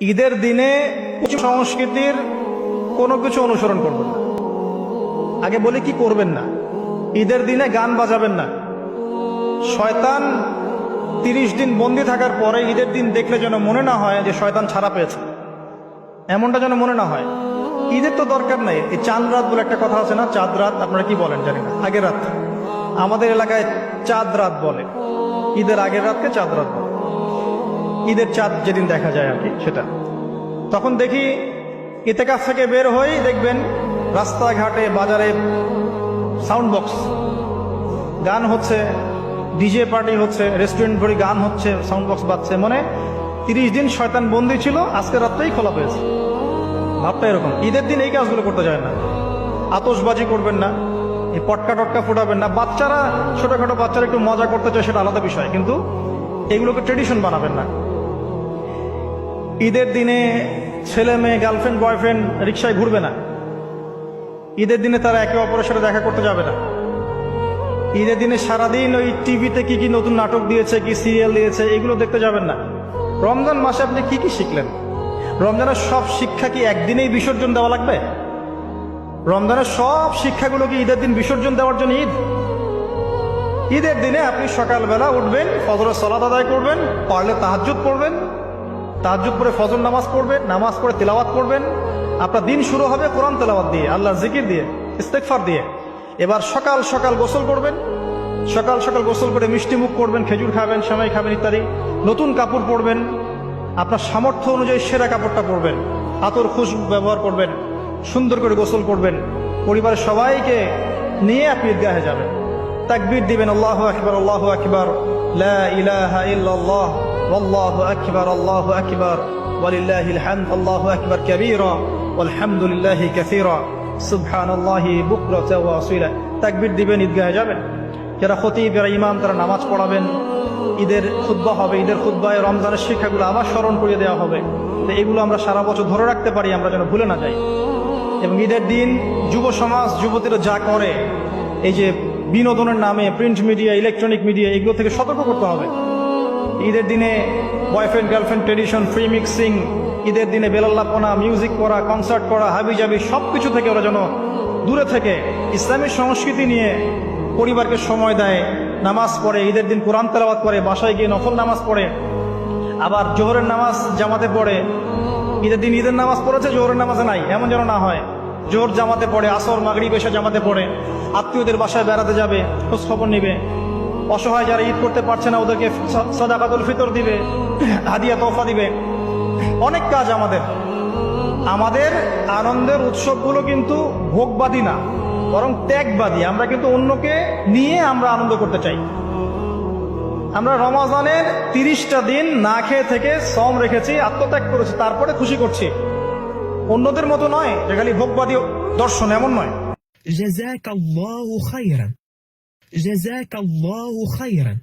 ঈদের দিনে সংস্কৃতির কোনো কিছু অনুসরণ করবেন না। আগে বলি কি করবেন না। ঈদের দিনে গান বাজাবেন না। শয়তান 30 দিন বন্দি থাকার পরে ঈদের দিন দেখলে যেন মনে না হয় যে শয়তান ছাড়া পেয়েছে, এমনটা যেন মনে না হয়। ঈদের তো দরকার নাই। এই চাঁদ রাত বলে একটা কথা আছে না, চাঁদ রাত, আপনারা কি বলেন জানি না, আগের রাত। আমাদের এলাকায় চাঁদ রাত বলে, ঈদের আগের রাতকে চাঁদ রাত বলে। ঈদের চাঁদ যেদিন দেখা যায় আর কি, সেটা। তখন দেখি ইতেকাফ থেকে বের হই, দেখবেন রাস্তাঘাটে বাজারে সাউন্ড বক্স, গান হচ্ছে, ডিজে পার্টি হচ্ছে, রেস্টুরেন্ট ভরি গান হচ্ছে, সাউন্ড বক্স বাজছে। মনে 30 দিন শয়তান বন্দী ছিল, আজকে রাত্রেই খোলা পেয়েছে। ভাবটা এরকম। ঈদের দিন এই কাজগুলো করতে যায় না। আতশবাজি করবেন না, এই পটকা টটকা ফুটাবেন না। বাচ্চারা, ছোটখাটো বাচ্চারা একটু মজা করতে চায়, সেটা আলাদা বিষয়, কিন্তু এগুলোকে ট্রেডিশন বানাবেন না। ঈদের দিনে ছেলে মেয়ে, গার্লফ্রেন্ড বয়ফ্রেন্ড রিক্সায় ঘুরবে না। ঈদের দিনে তারা একে অপরের সাথে দেখা করতে যাবে না। ঈদের দিনে সারাদিন ওই টিভিতে কি কি নতুন নাটক দিয়েছে, কি সিরিয়াল দিয়েছে, এগুলো দেখতে যাবেন না। রমজান মাসে আপনি কি কি শিখলেন? রমজানের সব শিক্ষা কি একদিনেই বিসর্জন দেওয়া লাগবে? রমজানের সব শিক্ষাগুলো কি ঈদের দিন বিসর্জন দেওয়ার জন্য ঈদ? ঈদের দিনে আপনি সকালবেলা উঠবেন, ফজরের সালাত আদায় করবেন, পারলে তাহাজ্জুদ পড়বেন, তাহাজ্জুদ পড়ে ফজর নামাজ পড়বেন, নামাজ পড়ে তিলাওয়াত করবেন। আপনার দিন শুরু হবে কোরআন তেলাওয়াত দিয়ে, আল্লাহর জিকির দিয়ে, ইস্তেগফার দিয়ে। এবার সকাল সকাল গোসল করবেন, সকাল সকাল গোসল করে মিষ্টি মুখ করবেন, খেজুর খাবেন, সেমাই খাবেন ইত্যাদি। নতুন কাপড় পরবেন, আপনার সামর্থ্য অনুযায়ী সেরা কাপড়টা পরবেন, আতর খুশবু ব্যবহার করবেন, সুন্দর করে গোসল করবেন। পরিবারের সবাইকে নিয়ে আপনি ঈদগাহে যাবেন, তাকবীর দিবেন, আল্লাহু আকবার, আল্লাহু আকবার, লা ইলাহা ইল্লাল্লাহ, ওয়াল্লাহু আকবার, আল্লাহু আকবার, ওয়ালিল্লাহিল হামদ, আল্লাহু আকবার কাবীরা, ওয়ালহামদুলিল্লাহি কাসীরা, সুবহানাল্লাহি বুকরাতাও ওয়া আসীলা। তাকবীর দিবেন, ঈদগাহে যাবেন। যারা খতিব, যারা ইমাম, তারা নামাজ পড়াবেন। ঈদের খুতবা হবে, ঈদের খুতবায় রমজানের শিক্ষাগুলো আবার স্মরণ করিয়ে দেওয়া হবে। তো এগুলো আমরা সারা বছর ধরে রাখতে পারি, আমরা যেন ভুলে না যাই। এবং ঈদের দিন যুব সমাজ, যুবতীরা যা করে, এই যে বিনোদনের নামে প্রিন্ট মিডিয়া, ইলেকট্রনিক মিডিয়া, এগুলো থেকে সতর্ক করতে হবে। ঈদের দিনে boyfriend girlfriend tradition, free mixing, ঈদের দিনে বেলাল্লাপনা, মিউজিক করা, কনসার্ট করা, হাবিজাবি, সব কিছু থেকে ওরা যেন দূরে থেকে ইসলামী সংস্কৃতি নিয়ে পরিবারকে সময় দেয়, নামাজ পড়ে, ঈদের দিন কোরআন তেলাওয়াত করে, বাসায় গিয়ে নফল নামাজ পড়ে, আবার জোহরের নামাজ জামাতে পড়ে। ঈদের দিন ঈদের নামাজ পড়েছে, জোহরের নামাজে নাই, এমন যেন না হয়। জোহর জামাতে পড়ে, আসর মাগরিব এশা জামাতে পড়ে, আত্মীয়দের বাসায় বেড়াতে যাবে, খোঁজ খবর নিবে। অসহায় যারা ঈদ করতে পারছে না, ওদেরকে সাদাকাতুল ফিতর দিবে, হাদিয়া তোফা দিবে। অনেক কাজ আমাদের। আমাদের আনন্দের উৎসবগুলো কিন্তু ভোগবাদী না, বরং ত্যাগবাদী। আমরা কিন্তু অন্যকে নিয়ে আমরা আনন্দ করতে চাই। আমরা রমজানের 30টা দিন না খেয়ে থেকে সম রেখেছি, আত্মত্যাগ করেছি, তারপরে খুশি করছি। অন্যদের মতো নয় যে খালি ভোগবাদী দর্শন, এমন নয়। جزاك الله خيرا. جزاك الله خيرا.